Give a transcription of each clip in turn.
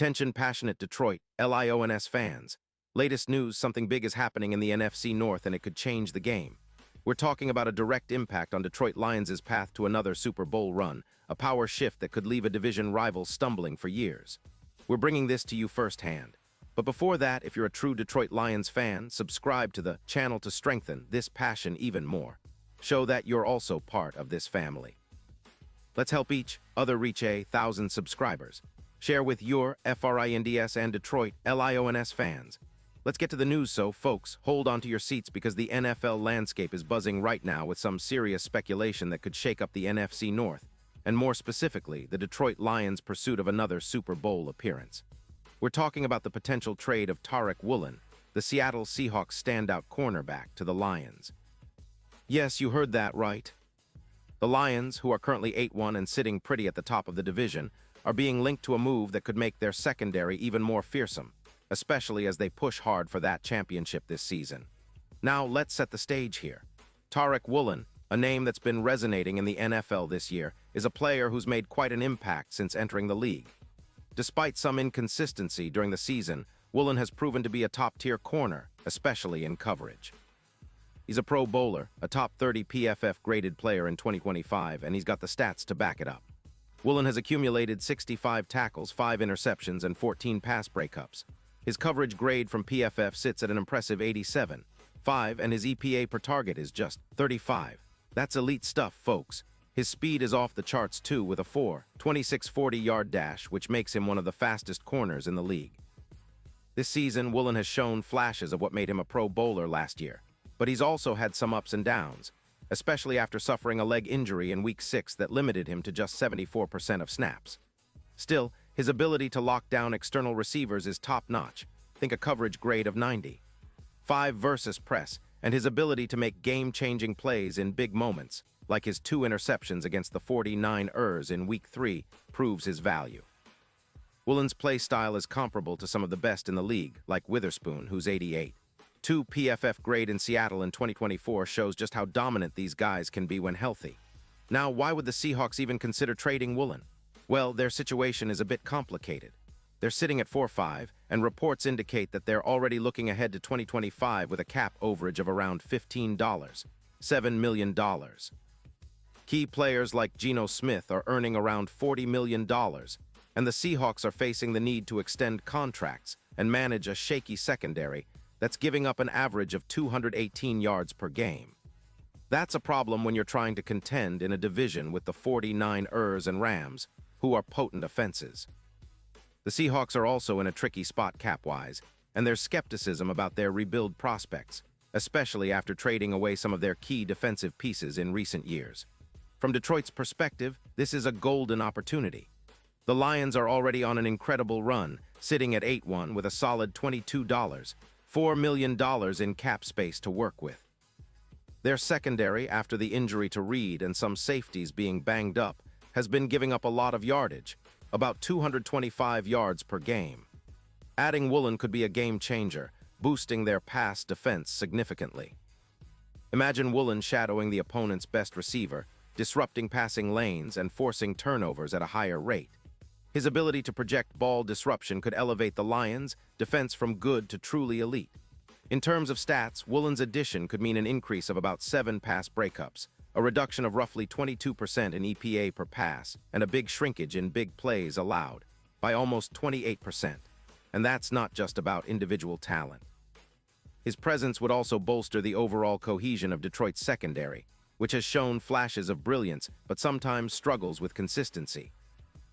Attention passionate Detroit, Lions fans. Latest news, something big is happening in the NFC North and it could change the game. We're talking about a direct impact on Detroit Lions' path to another Super Bowl run, a power shift that could leave a division rival stumbling for years. We're bringing this to you firsthand. But before that, if you're a true Detroit Lions fan, subscribe to the channel to strengthen this passion even more. Show that you're also part of this family. Let's help each other reach 1,000 subscribers. Share with your FRINDS and Detroit LIONS fans. Let's get to the news, so folks, hold on to your seats because the NFL landscape is buzzing right now with some serious speculation that could shake up the NFC North, and more specifically, the Detroit Lions' pursuit of another Super Bowl appearance. We're talking about the potential trade of Tariq Woolen, the Seattle Seahawks standout cornerback, to the Lions. Yes, you heard that right. The Lions, who are currently 8-1 and sitting pretty at the top of the division, are being linked to a move that could make their secondary even more fearsome, especially as they push hard for that championship this season. Now, let's set the stage here. Tariq Woolen, a name that's been resonating in the NFL this year, is a player who's made quite an impact since entering the league. Despite some inconsistency during the season, Woolen has proven to be a top-tier corner, especially in coverage. He's a Pro Bowler, a top 30 PFF-graded player in 2025, and he's got the stats to back it up. Woolen has accumulated 65 tackles, 5 interceptions, and 14 pass breakups. His coverage grade from PFF sits at an impressive 87.5, and his EPA per target is just 35. That's elite stuff, folks. His speed is off the charts too, with a 4.26 40-yard dash, which makes him one of the fastest corners in the league. This season, Woolen has shown flashes of what made him a Pro Bowler last year, but he's also had some ups and downs, especially after suffering a leg injury in Week 6 that limited him to just 74% of snaps. Still, his ability to lock down external receivers is top-notch. Think a coverage grade of 90. 5 versus press, and his ability to make game-changing plays in big moments, like his 2 interceptions against the 49ers in Week 3, proves his value. Woolen's play style is comparable to some of the best in the league, like Witherspoon, who's 88. 2 PFF grade in Seattle in 2024 shows just how dominant these guys can be when healthy. Now, why would the Seahawks even consider trading Woolen? Well, their situation is a bit complicated. They're sitting at 4-5, and reports indicate that they're already looking ahead to 2025 with a cap overage of around $15, $7 million. Key players like Geno Smith are earning around $40 million, and the Seahawks are facing the need to extend contracts and manage a shaky secondary that's giving up an average of 218 yards per game. That's a problem when you're trying to contend in a division with the 49ers and Rams, who are potent offenses. The Seahawks are also in a tricky spot cap-wise, and there's skepticism about their rebuild prospects, especially after trading away some of their key defensive pieces in recent years. From Detroit's perspective, this is a golden opportunity. The Lions are already on an incredible run, sitting at 8-1 with a solid $4 million in cap space to work with. Their secondary, after the injury to Reed and some safeties being banged up, has been giving up a lot of yardage, about 225 yards per game. Adding Woolen could be a game-changer, boosting their pass defense significantly. Imagine Woolen shadowing the opponent's best receiver, disrupting passing lanes and forcing turnovers at a higher rate. His ability to project ball disruption could elevate the Lions' defense from good to truly elite. In terms of stats, Woolen's addition could mean an increase of about 7 pass breakups, a reduction of roughly 22% in EPA per pass, and a big shrinkage in big plays allowed, by almost 28%. And that's not just about individual talent. His presence would also bolster the overall cohesion of Detroit's secondary, which has shown flashes of brilliance but sometimes struggles with consistency.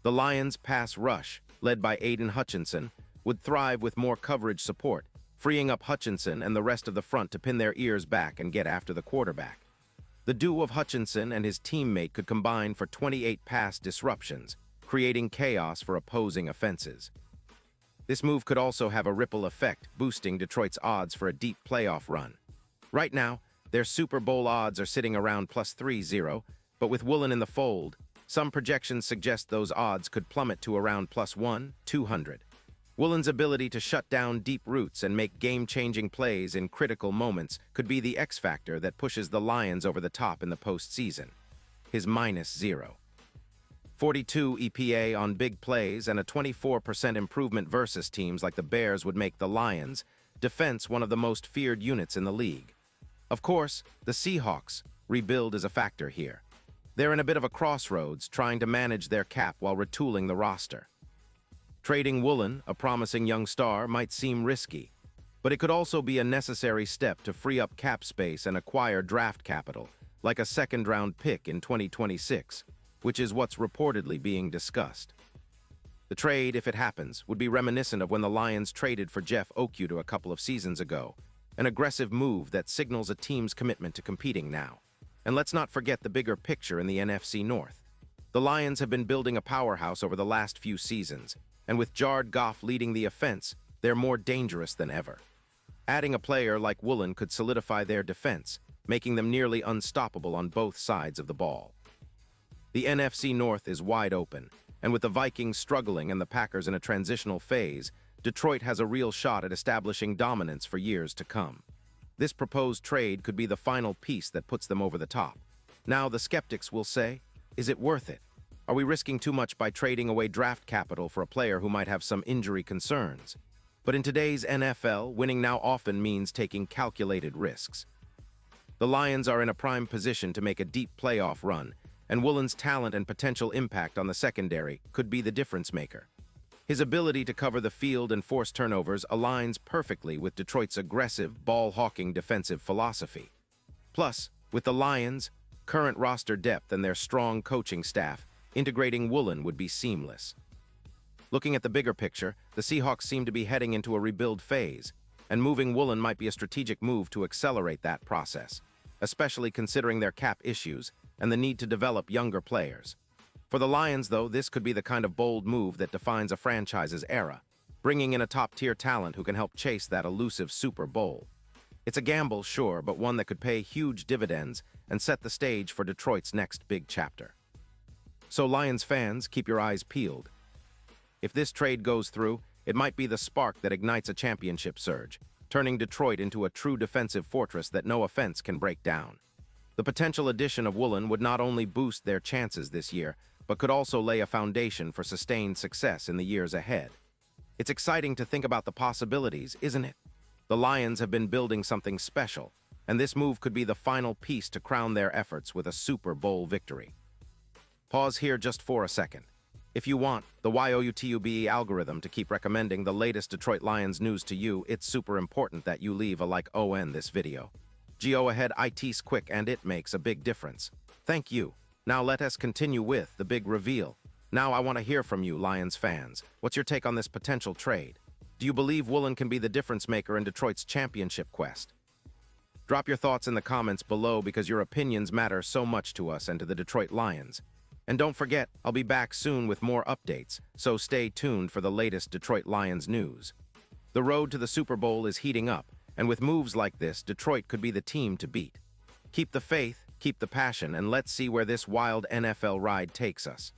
The Lions' pass rush, led by Aiden Hutchinson, would thrive with more coverage support, freeing up Hutchinson and the rest of the front to pin their ears back and get after the quarterback. The duo of Hutchinson and his teammate could combine for 28 pass disruptions, creating chaos for opposing offenses. This move could also have a ripple effect, boosting Detroit's odds for a deep playoff run. Right now, their Super Bowl odds are sitting around plus 3-0, but with Woolen in the fold, some projections suggest those odds could plummet to around plus 1-200. Woolen's ability to shut down deep routes and make game-changing plays in critical moments could be the X factor that pushes the Lions over the top in the postseason. His -0. 42 EPA on big plays and a 24% improvement versus teams like the Bears would make the Lions' defense one of the most feared units in the league. Of course, the Seahawks' rebuild is a factor here. They're in a bit of a crossroads, trying to manage their cap while retooling the roster. Trading Woolen, a promising young star, might seem risky, but it could also be a necessary step to free up cap space and acquire draft capital, like a second-round pick in 2026, which is what's reportedly being discussed. The trade, if it happens, would be reminiscent of when the Lions traded for Jeff Okudah a couple of seasons ago, an aggressive move that signals a team's commitment to competing now. And let's not forget the bigger picture in the NFC North. The Lions have been building a powerhouse over the last few seasons, and with Jared Goff leading the offense, they're more dangerous than ever. Adding a player like Woolen could solidify their defense, making them nearly unstoppable on both sides of the ball. The NFC North is wide open, and with the Vikings struggling and the Packers in a transitional phase, Detroit has a real shot at establishing dominance for years to come. This proposed trade could be the final piece that puts them over the top. Now, the skeptics will say, is it worth it? Are we risking too much by trading away draft capital for a player who might have some injury concerns? But in today's NFL, winning now often means taking calculated risks. The Lions are in a prime position to make a deep playoff run, and Woolen's talent and potential impact on the secondary could be the difference maker. His ability to cover the field and force turnovers aligns perfectly with Detroit's aggressive, ball-hawking defensive philosophy. Plus, with the Lions' current roster depth and their strong coaching staff, integrating Woolen would be seamless. Looking at the bigger picture, the Seahawks seem to be heading into a rebuild phase, and moving Woolen might be a strategic move to accelerate that process, especially considering their cap issues and the need to develop younger players. For the Lions, though, this could be the kind of bold move that defines a franchise's era, bringing in a top-tier talent who can help chase that elusive Super Bowl. It's a gamble, sure, but one that could pay huge dividends and set the stage for Detroit's next big chapter. So, Lions fans, keep your eyes peeled. If this trade goes through, it might be the spark that ignites a championship surge, turning Detroit into a true defensive fortress that no offense can break down. The potential addition of Woolen would not only boost their chances this year, but could also lay a foundation for sustained success in the years ahead. It's exciting to think about the possibilities, isn't it? The Lions have been building something special, and this move could be the final piece to crown their efforts with a Super Bowl victory. Pause here just for a second. If you want the YOUTUBE algorithm to keep recommending the latest Detroit Lions news to you, it's super important that you leave a like on this video. Go ahead, it's quick and it makes a big difference. Thank you. Now let us continue with the big reveal. Now I want to hear from you, Lions fans. What's your take on this potential trade? Do you believe Woolen can be the difference maker in Detroit's championship quest? Drop your thoughts in the comments below because your opinions matter so much to us and to the Detroit Lions. And don't forget, I'll be back soon with more updates, so stay tuned for the latest Detroit Lions news. The road to the Super Bowl is heating up, and with moves like this, Detroit could be the team to beat. Keep the faith, keep the passion, and let's see where this wild NFL ride takes us.